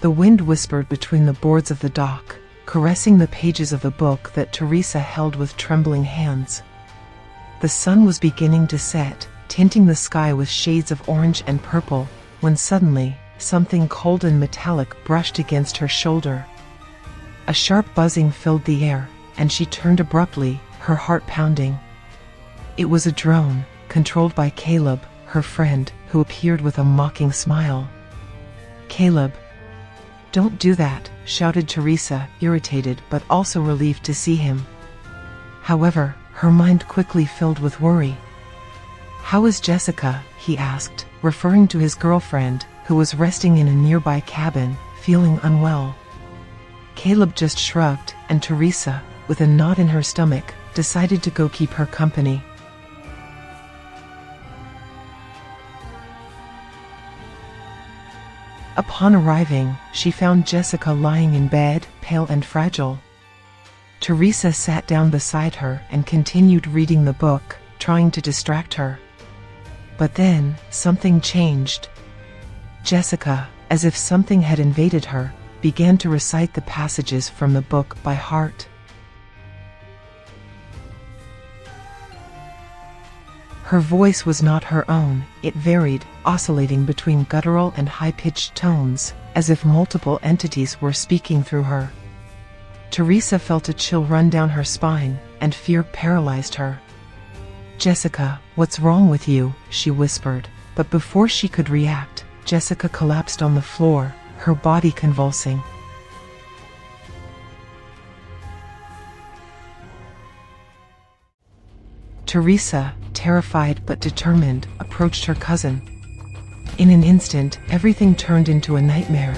The wind whispered between the boards of the dock, caressing the pages of the book that Teresa held with trembling hands. The sun was beginning to set, tinting the sky with shades of orange and purple, when suddenly, something cold and metallic brushed against her shoulder. A sharp buzzing filled the air, and she turned abruptly, her heart pounding. It was a drone, controlled by Caleb, her friend, who appeared with a mocking smile. "Caleb, don't do that," shouted Teresa, irritated but also relieved to see him. However, her mind quickly filled with worry. "How is Jessica?" he asked, referring to his girlfriend, who was resting in a nearby cabin, feeling unwell. Caleb just shrugged, and Teresa, with a knot in her stomach, decided to go keep her company. Upon arriving, she found Jessica lying in bed, pale and fragile. Teresa sat down beside her and continued reading the book, trying to distract her. But then, something changed. Jessica, as if something had invaded her, began to recite the passages from the book by heart. Her voice was not her own, it varied, oscillating between guttural and high-pitched tones, as if multiple entities were speaking through her. Teresa felt a chill run down her spine, and fear paralyzed her. "Jessica, what's wrong with you?" she whispered, but before she could react, Jessica collapsed on the floor, her body convulsing. Teresa, terrified but determined, approached her cousin. In an instant, everything turned into a nightmare.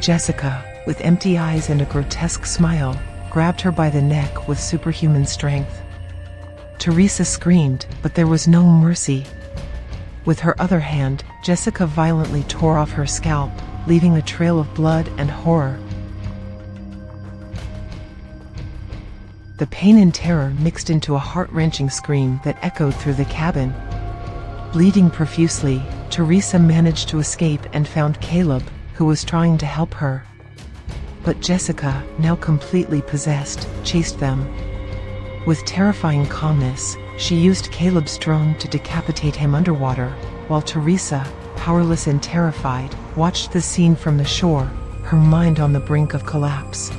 Jessica, with empty eyes and a grotesque smile, grabbed her by the neck with superhuman strength. Teresa screamed, but there was no mercy. With her other hand, Jessica violently tore off her scalp, leaving a trail of blood and horror. The pain and terror mixed into a heart-wrenching scream that echoed through the cabin. Bleeding profusely, Teresa managed to escape and found Caleb, who was trying to help her. But Jessica, now completely possessed, chased them. With terrifying calmness, she used Caleb's drone to decapitate him underwater, while Teresa, powerless and terrified, watched the scene from the shore, her mind on the brink of collapse.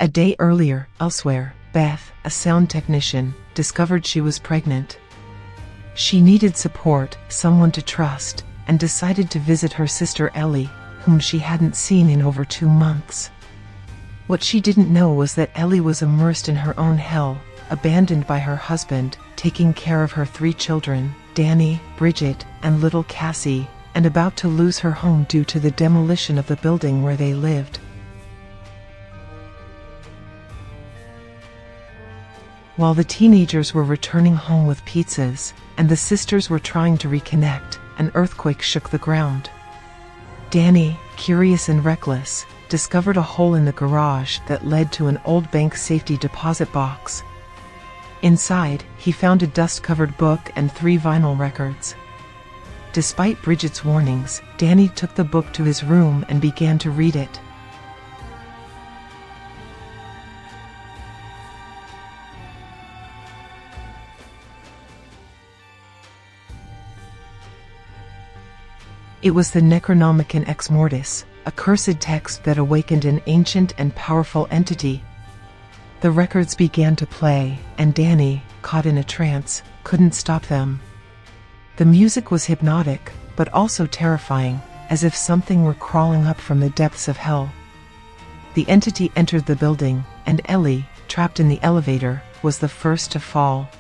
A day earlier, elsewhere, Beth, a sound technician, discovered she was pregnant. She needed support, someone to trust, and decided to visit her sister Ellie, whom she hadn't seen in over 2 months. What she didn't know was that Ellie was immersed in her own hell, abandoned by her husband, taking care of her 3 children, Danny, Bridget, and little Cassie, and about to lose her home due to the demolition of the building where they lived. While the teenagers were returning home with pizzas, and the sisters were trying to reconnect, an earthquake shook the ground. Danny, curious and reckless, discovered a hole in the garage that led to an old bank safety deposit box. Inside, he found a dust-covered book and 3 vinyl records. Despite Bridget's warnings, Danny took the book to his room and began to read it. It was the Necronomicon Ex Mortis, a cursed text that awakened an ancient and powerful entity. The records began to play, and Danny, caught in a trance, couldn't stop them. The music was hypnotic, but also terrifying, as if something were crawling up from the depths of hell. The entity entered the building, and Ellie, trapped in the elevator, was the first to fall.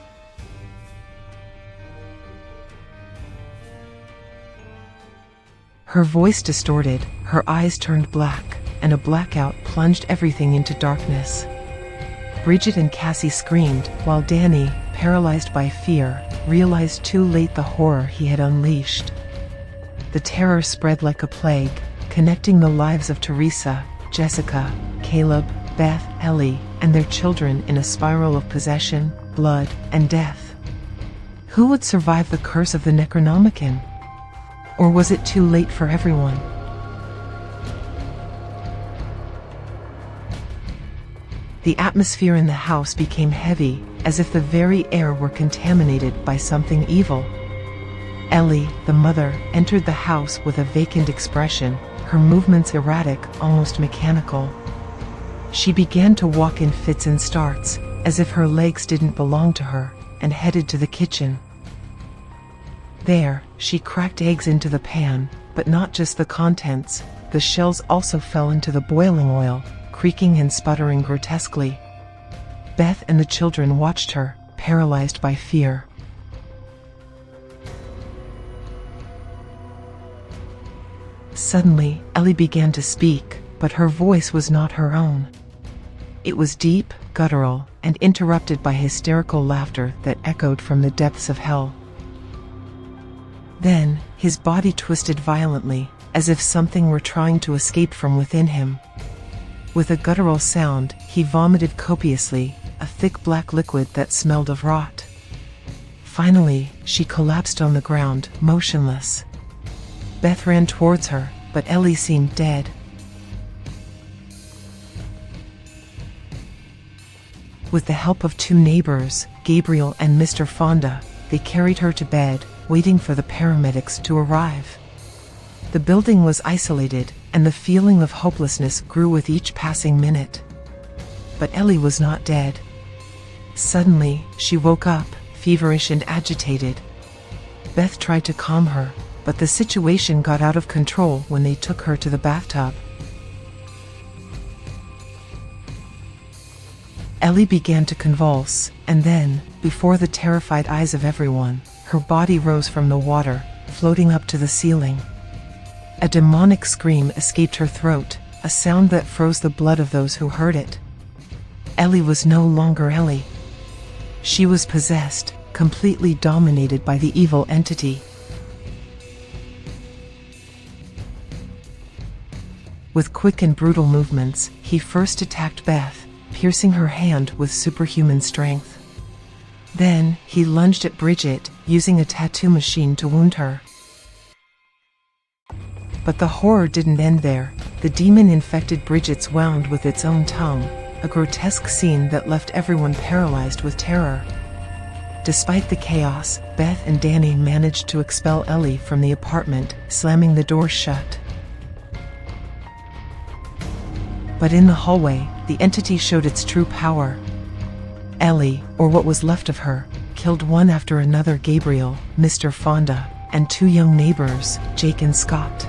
Her voice distorted, her eyes turned black, and a blackout plunged everything into darkness. Bridget and Cassie screamed, while Danny, paralyzed by fear, realized too late the horror he had unleashed. The terror spread like a plague, connecting the lives of Teresa, Jessica, Caleb, Beth, Ellie, and their children in a spiral of possession, blood, and death. Who would survive the curse of the Necronomicon? Or was it too late for everyone? The atmosphere in the house became heavy, as if the very air were contaminated by something evil. Ellie, the mother, entered the house with a vacant expression, her movements erratic, almost mechanical. She began to walk in fits and starts, as if her legs didn't belong to her, and headed to the kitchen. There, she cracked eggs into the pan, but not just the contents, the shells also fell into the boiling oil, creaking and sputtering grotesquely. Beth and the children watched her, paralyzed by fear. Suddenly, Ellie began to speak, but her voice was not her own. It was deep, guttural, and interrupted by hysterical laughter that echoed from the depths of hell. Then, his body twisted violently, as if something were trying to escape from within him. With a guttural sound, he vomited copiously, a thick black liquid that smelled of rot. Finally, she collapsed on the ground, motionless. Beth ran towards her, but Ellie seemed dead. With the help of 2 neighbors, Gabriel and Mr. Fonda, they carried her to bed, waiting for the paramedics to arrive. The building was isolated, and the feeling of hopelessness grew with each passing minute. But Ellie was not dead. Suddenly, she woke up, feverish and agitated. Beth tried to calm her, but the situation got out of control when they took her to the bathtub. Ellie began to convulse, and then, before the terrified eyes of everyone, her body rose from the water, floating up to the ceiling. A demonic scream escaped her throat, a sound that froze the blood of those who heard it. Ellie was no longer Ellie. She was possessed, completely dominated by the evil entity. With quick and brutal movements, he first attacked Beth, piercing her hand with superhuman strength. Then, he lunged at Bridget, using a tattoo machine to wound her. But the horror didn't end there. The demon-infected Bridget's wound with its own tongue, a grotesque scene that left everyone paralyzed with terror. Despite the chaos, Beth and Danny managed to expel Ellie from the apartment, slamming the door shut. But in the hallway, the entity showed its true power. Ellie, or what was left of her, killed one after another: Gabriel, Mr. Fonda, and 2 young neighbors, Jake and Scott.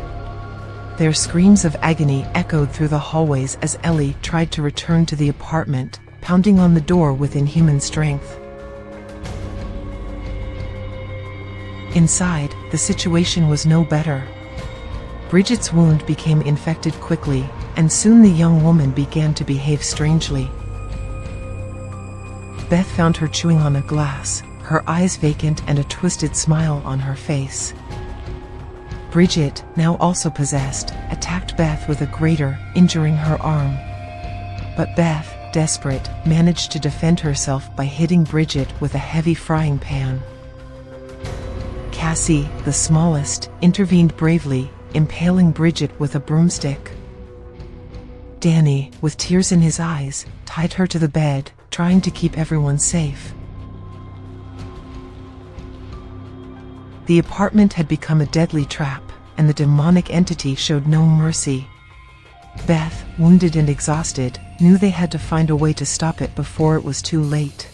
Their screams of agony echoed through the hallways as Ellie tried to return to the apartment, pounding on the door with inhuman strength. Inside, the situation was no better. Bridget's wound became infected quickly, and soon the young woman began to behave strangely. Beth found her chewing on a glass, her eyes vacant and a twisted smile on her face. Bridget, now also possessed, attacked Beth with a grater, injuring her arm. But Beth, desperate, managed to defend herself by hitting Bridget with a heavy frying pan. Cassie, the smallest, intervened bravely, impaling Bridget with a broomstick. Danny, with tears in his eyes, tied her to the bed, trying to keep everyone safe. The apartment had become a deadly trap, and the demonic entity showed no mercy. Beth, wounded and exhausted, knew they had to find a way to stop it before it was too late.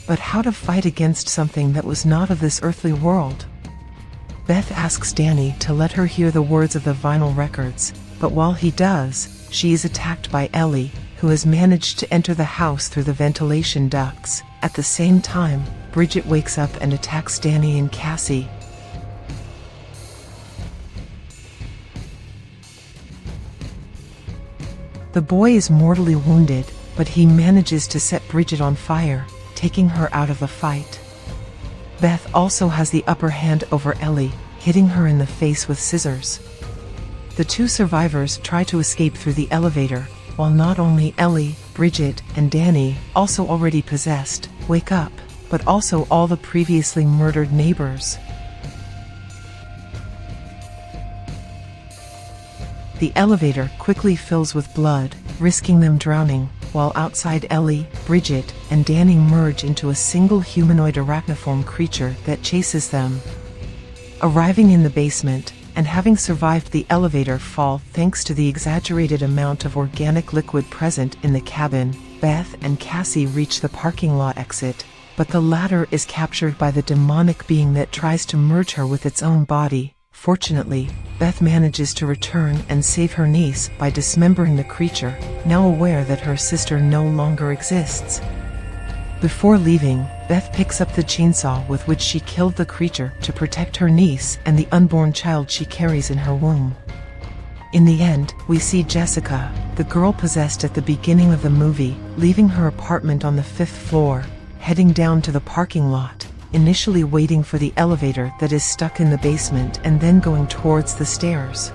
But how to fight against something that was not of this earthly world? Beth asks Danny to let her hear the words of the vinyl records, but while he does, she is attacked by Ellie, who has managed to enter the house through the ventilation ducts. At the same time, Bridget wakes up and attacks Danny and Cassie. The boy is mortally wounded, but he manages to set Bridget on fire, taking her out of the fight. Beth also has the upper hand over Ellie, hitting her in the face with scissors. The 2 survivors try to escape through the elevator, while not only Ellie, Bridget, and Danny, also already possessed, wake up, but also all the previously murdered neighbors. The elevator quickly fills with blood, risking them drowning, while outside Ellie, Bridget, and Danny merge into a single humanoid arachniform creature that chases them. Arriving in the basement, and having survived the elevator fall thanks to the exaggerated amount of organic liquid present in the cabin, Beth and Cassie reach the parking lot exit, but the latter is captured by the demonic being that tries to merge her with its own body. Fortunately, Beth manages to return and save her niece by dismembering the creature, now aware that her sister no longer exists. Before leaving, Beth picks up the chainsaw with which she killed the creature to protect her niece and the unborn child she carries in her womb. In the end, we see Jessica, the girl possessed at the beginning of the movie, leaving her apartment on the 5th floor, heading down to the parking lot, initially waiting for the elevator that is stuck in the basement and then going towards the stairs.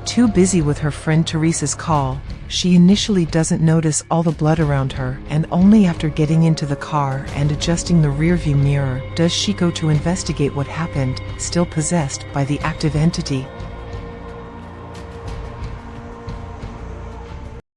Too busy with her friend Teresa's call, she initially doesn't notice all the blood around her, and only after getting into the car and adjusting the rearview mirror does she go to investigate what happened, still possessed by the active entity.